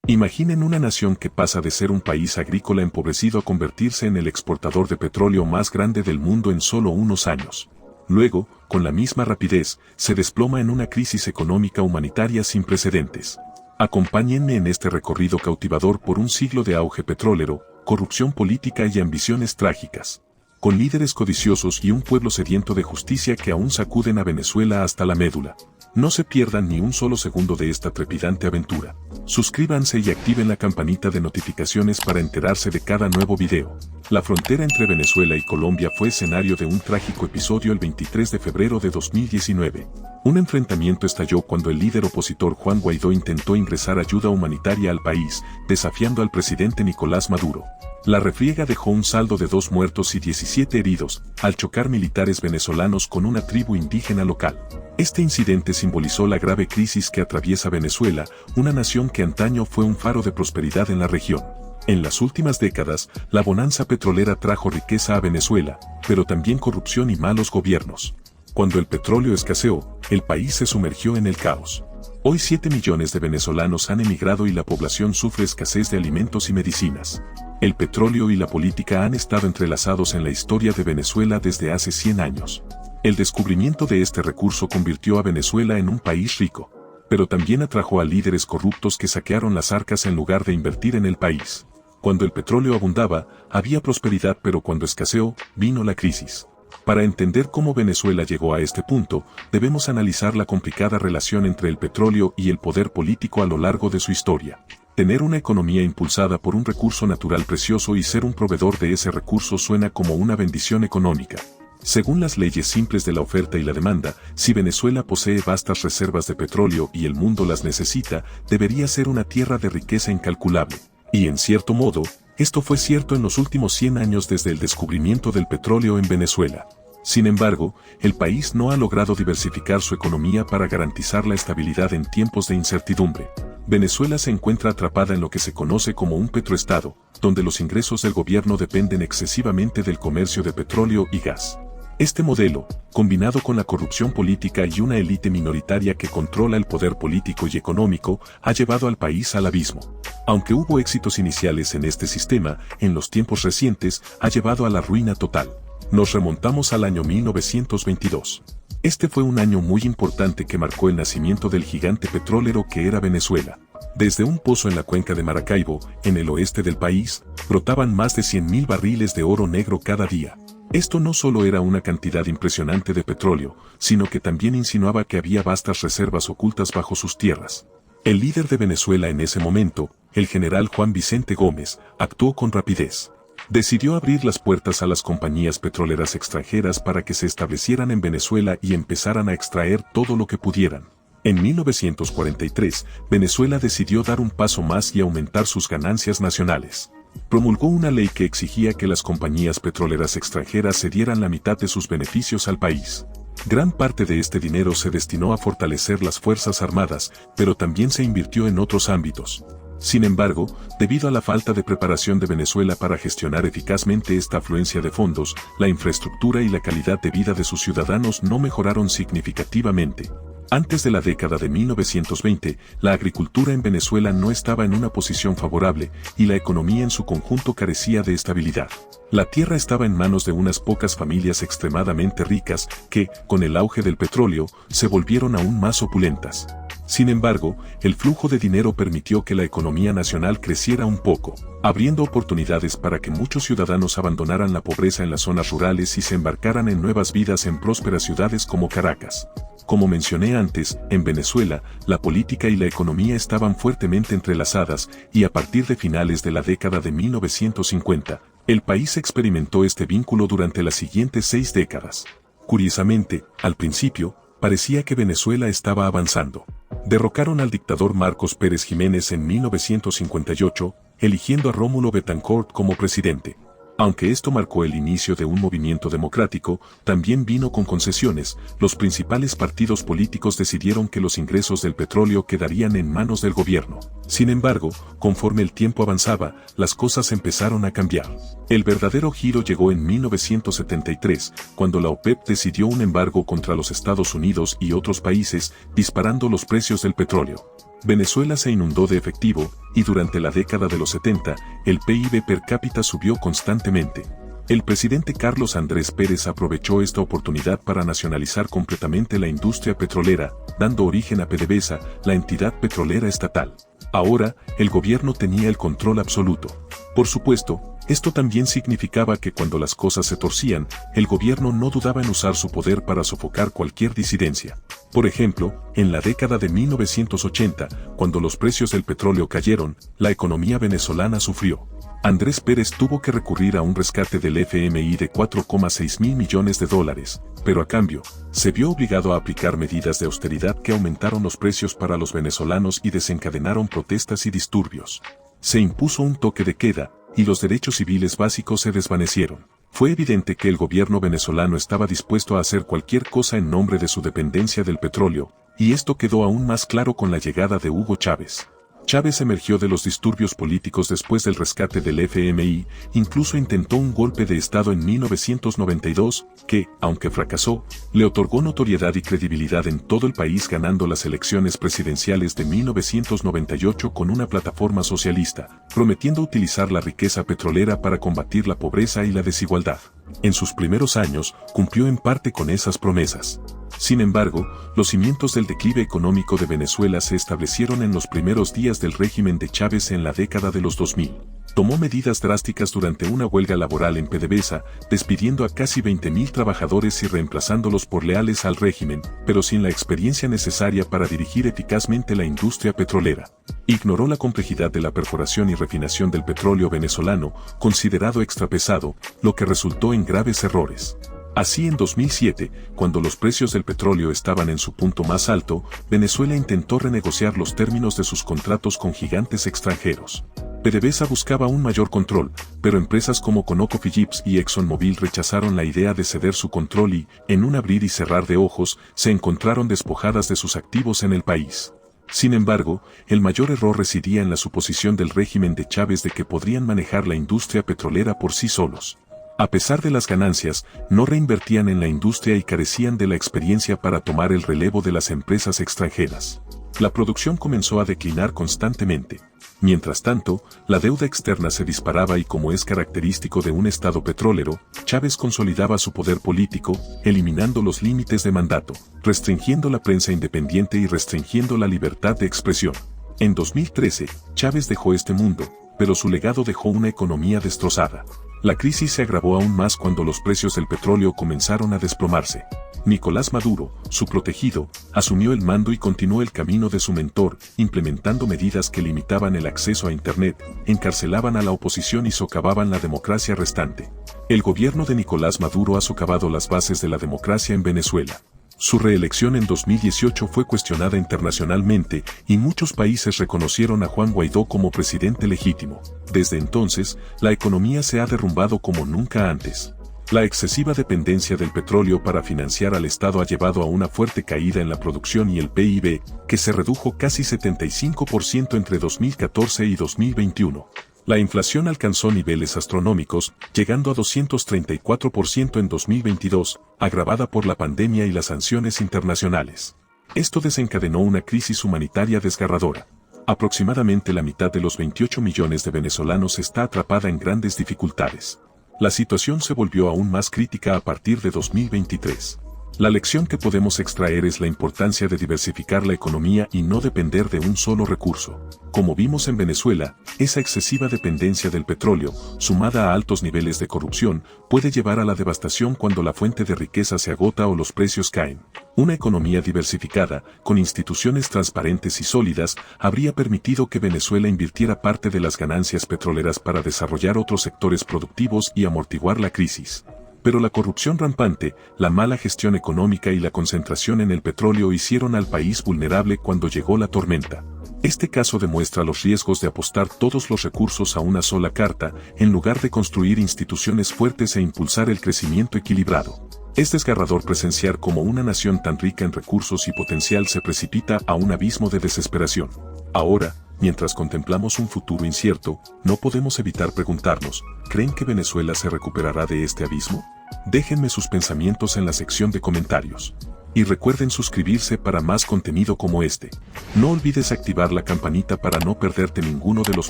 Imaginen una nación que pasa de ser un país agrícola empobrecido a convertirse en el exportador de petróleo más grande del mundo en solo unos años. Luego, con la misma rapidez, se desploma en una crisis económica humanitaria sin precedentes. Acompáñenme en este recorrido cautivador por un siglo de auge petrolero, corrupción política y ambiciones trágicas. Con líderes codiciosos y un pueblo sediento de justicia que aún sacuden a Venezuela hasta la médula. No se pierdan ni un solo segundo de esta trepidante aventura. Suscríbanse y activen la campanita de notificaciones para enterarse de cada nuevo video. La frontera entre Venezuela y Colombia fue escenario de un trágico episodio el 23 de febrero de 2019. Un enfrentamiento estalló cuando el líder opositor Juan Guaidó intentó ingresar ayuda humanitaria al país, desafiando al presidente Nicolás Maduro. La refriega dejó un saldo de 2 muertos y 17 heridos, al chocar militares venezolanos con una tribu indígena local. Este incidente simbolizó la grave crisis que atraviesa Venezuela, una nación que antaño fue un faro de prosperidad en la región. En las últimas décadas, la bonanza petrolera trajo riqueza a Venezuela, pero también corrupción y malos gobiernos. Cuando el petróleo escaseó, el país se sumergió en el caos. Hoy 7 millones de venezolanos han emigrado y la población sufre escasez de alimentos y medicinas. El petróleo y la política han estado entrelazados en la historia de Venezuela desde hace 100 años. El descubrimiento de este recurso convirtió a Venezuela en un país rico, pero también atrajo a líderes corruptos que saquearon las arcas en lugar de invertir en el país. Cuando el petróleo abundaba, había prosperidad, pero cuando escaseó, vino la crisis. Para entender cómo Venezuela llegó a este punto, debemos analizar la complicada relación entre el petróleo y el poder político a lo largo de su historia. Tener una economía impulsada por un recurso natural precioso y ser un proveedor de ese recurso suena como una bendición económica. Según las leyes simples de la oferta y la demanda, si Venezuela posee vastas reservas de petróleo y el mundo las necesita, debería ser una tierra de riqueza incalculable. Y en cierto modo, esto fue cierto en los últimos 100 años desde el descubrimiento del petróleo en Venezuela. Sin embargo, el país no ha logrado diversificar su economía para garantizar la estabilidad en tiempos de incertidumbre. Venezuela se encuentra atrapada en lo que se conoce como un petroestado, donde los ingresos del gobierno dependen excesivamente del comercio de petróleo y gas. Este modelo, combinado con la corrupción política y una élite minoritaria que controla el poder político y económico, ha llevado al país al abismo. Aunque hubo éxitos iniciales en este sistema, en los tiempos recientes ha llevado a la ruina total. Nos remontamos al año 1922. Este fue un año muy importante que marcó el nacimiento del gigante petrolero que era Venezuela. Desde un pozo en la cuenca de Maracaibo, en el oeste del país, brotaban más de 100.000 barriles de oro negro cada día. Esto no solo era una cantidad impresionante de petróleo, sino que también insinuaba que había vastas reservas ocultas bajo sus tierras. El líder de Venezuela en ese momento, el general Juan Vicente Gómez, actuó con rapidez. Decidió abrir las puertas a las compañías petroleras extranjeras para que se establecieran en Venezuela y empezaran a extraer todo lo que pudieran. En 1943, Venezuela decidió dar un paso más y aumentar sus ganancias nacionales. Promulgó una ley que exigía que las compañías petroleras extranjeras cedieran la mitad de sus beneficios al país. Gran parte de este dinero se destinó a fortalecer las Fuerzas Armadas, pero también se invirtió en otros ámbitos. Sin embargo, debido a la falta de preparación de Venezuela para gestionar eficazmente esta afluencia de fondos, la infraestructura y la calidad de vida de sus ciudadanos no mejoraron significativamente. Antes de la década de 1920, la agricultura en Venezuela no estaba en una posición favorable y la economía en su conjunto carecía de estabilidad. La tierra estaba en manos de unas pocas familias extremadamente ricas que, con el auge del petróleo, se volvieron aún más opulentas. Sin embargo, el flujo de dinero permitió que la economía nacional creciera un poco, abriendo oportunidades para que muchos ciudadanos abandonaran la pobreza en las zonas rurales y se embarcaran en nuevas vidas en prósperas ciudades como Caracas. Como mencioné antes, en Venezuela, la política y la economía estaban fuertemente entrelazadas y a partir de finales de la década de 1950, el país experimentó este vínculo durante las siguientes 6 décadas. Curiosamente, al principio, parecía que Venezuela estaba avanzando. Derrocaron al dictador Marcos Pérez Jiménez en 1958, eligiendo a Rómulo Betancourt como presidente. Aunque esto marcó el inicio de un movimiento democrático, también vino con concesiones. Los principales partidos políticos decidieron que los ingresos del petróleo quedarían en manos del gobierno. Sin embargo, conforme el tiempo avanzaba, las cosas empezaron a cambiar. El verdadero giro llegó en 1973, cuando la OPEP decidió un embargo contra los Estados Unidos y otros países, disparando los precios del petróleo. Venezuela se inundó de efectivo, y durante la década de los 70, el PIB per cápita subió constantemente. El presidente Carlos Andrés Pérez aprovechó esta oportunidad para nacionalizar completamente la industria petrolera, dando origen a PDVSA, la entidad petrolera estatal. Ahora, el gobierno tenía el control absoluto. Por supuesto, esto también significaba que cuando las cosas se torcían, el gobierno no dudaba en usar su poder para sofocar cualquier disidencia. Por ejemplo, en la década de 1980, cuando los precios del petróleo cayeron, la economía venezolana sufrió. Andrés Pérez tuvo que recurrir a un rescate del FMI de 4,6 mil millones de dólares, pero a cambio, se vio obligado a aplicar medidas de austeridad que aumentaron los precios para los venezolanos y desencadenaron protestas y disturbios. Se impuso un toque de queda, y los derechos civiles básicos se desvanecieron. Fue evidente que el gobierno venezolano estaba dispuesto a hacer cualquier cosa en nombre de su dependencia del petróleo, y esto quedó aún más claro con la llegada de Hugo Chávez. Chávez emergió de los disturbios políticos después del rescate del FMI, incluso intentó un golpe de Estado en 1992, que, aunque fracasó, le otorgó notoriedad y credibilidad en todo el país ganando las elecciones presidenciales de 1998 con una plataforma socialista, prometiendo utilizar la riqueza petrolera para combatir la pobreza y la desigualdad. En sus primeros años, cumplió en parte con esas promesas. Sin embargo, los cimientos del declive económico de Venezuela se establecieron en los primeros días del régimen de Chávez en la década de los 2000. Tomó medidas drásticas durante una huelga laboral en PDVSA, despidiendo a casi 20.000 trabajadores y reemplazándolos por leales al régimen, pero sin la experiencia necesaria para dirigir eficazmente la industria petrolera. Ignoró la complejidad de la perforación y refinación del petróleo venezolano, considerado extrapesado, lo que resultó en graves errores. Así en 2007, cuando los precios del petróleo estaban en su punto más alto, Venezuela intentó renegociar los términos de sus contratos con gigantes extranjeros. PDVSA buscaba un mayor control, pero empresas como ConocoPhillips y ExxonMobil rechazaron la idea de ceder su control y, en un abrir y cerrar de ojos, se encontraron despojadas de sus activos en el país. Sin embargo, el mayor error residía en la suposición del régimen de Chávez de que podrían manejar la industria petrolera por sí solos. A pesar de las ganancias, no reinvertían en la industria y carecían de la experiencia para tomar el relevo de las empresas extranjeras. La producción comenzó a declinar constantemente. Mientras tanto, la deuda externa se disparaba y como es característico de un estado petrolero, Chávez consolidaba su poder político, eliminando los límites de mandato, restringiendo la prensa independiente y restringiendo la libertad de expresión. En 2013, Chávez dejó este mundo, pero su legado dejó una economía destrozada. La crisis se agravó aún más cuando los precios del petróleo comenzaron a desplomarse. Nicolás Maduro, su protegido, asumió el mando y continuó el camino de su mentor, implementando medidas que limitaban el acceso a Internet, encarcelaban a la oposición y socavaban la democracia restante. El gobierno de Nicolás Maduro ha socavado las bases de la democracia en Venezuela. Su reelección en 2018 fue cuestionada internacionalmente y muchos países reconocieron a Juan Guaidó como presidente legítimo. Desde entonces, la economía se ha derrumbado como nunca antes. La excesiva dependencia del petróleo para financiar al Estado ha llevado a una fuerte caída en la producción y el PIB, que se redujo casi 75% entre 2014 y 2021. La inflación alcanzó niveles astronómicos, llegando a 234% en 2022, agravada por la pandemia y las sanciones internacionales. Esto desencadenó una crisis humanitaria desgarradora. Aproximadamente la mitad de los 28 millones de venezolanos está atrapada en grandes dificultades. La situación se volvió aún más crítica a partir de 2023. La lección que podemos extraer es la importancia de diversificar la economía y no depender de un solo recurso. Como vimos en Venezuela, esa excesiva dependencia del petróleo, sumada a altos niveles de corrupción, puede llevar a la devastación cuando la fuente de riqueza se agota o los precios caen. Una economía diversificada, con instituciones transparentes y sólidas, habría permitido que Venezuela invirtiera parte de las ganancias petroleras para desarrollar otros sectores productivos y amortiguar la crisis. Pero la corrupción rampante, la mala gestión económica y la concentración en el petróleo hicieron al país vulnerable cuando llegó la tormenta. Este caso demuestra los riesgos de apostar todos los recursos a una sola carta, en lugar de construir instituciones fuertes e impulsar el crecimiento equilibrado. Es desgarrador presenciar cómo una nación tan rica en recursos y potencial se precipita a un abismo de desesperación. Ahora, Mientras contemplamos un futuro incierto, no podemos evitar preguntarnos, ¿creen que Venezuela se recuperará de este abismo? Déjenme sus pensamientos en la sección de comentarios. Y recuerden suscribirse para más contenido como este. No olvides activar la campanita para no perderte ninguno de los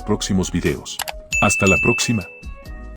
próximos videos. Hasta la próxima.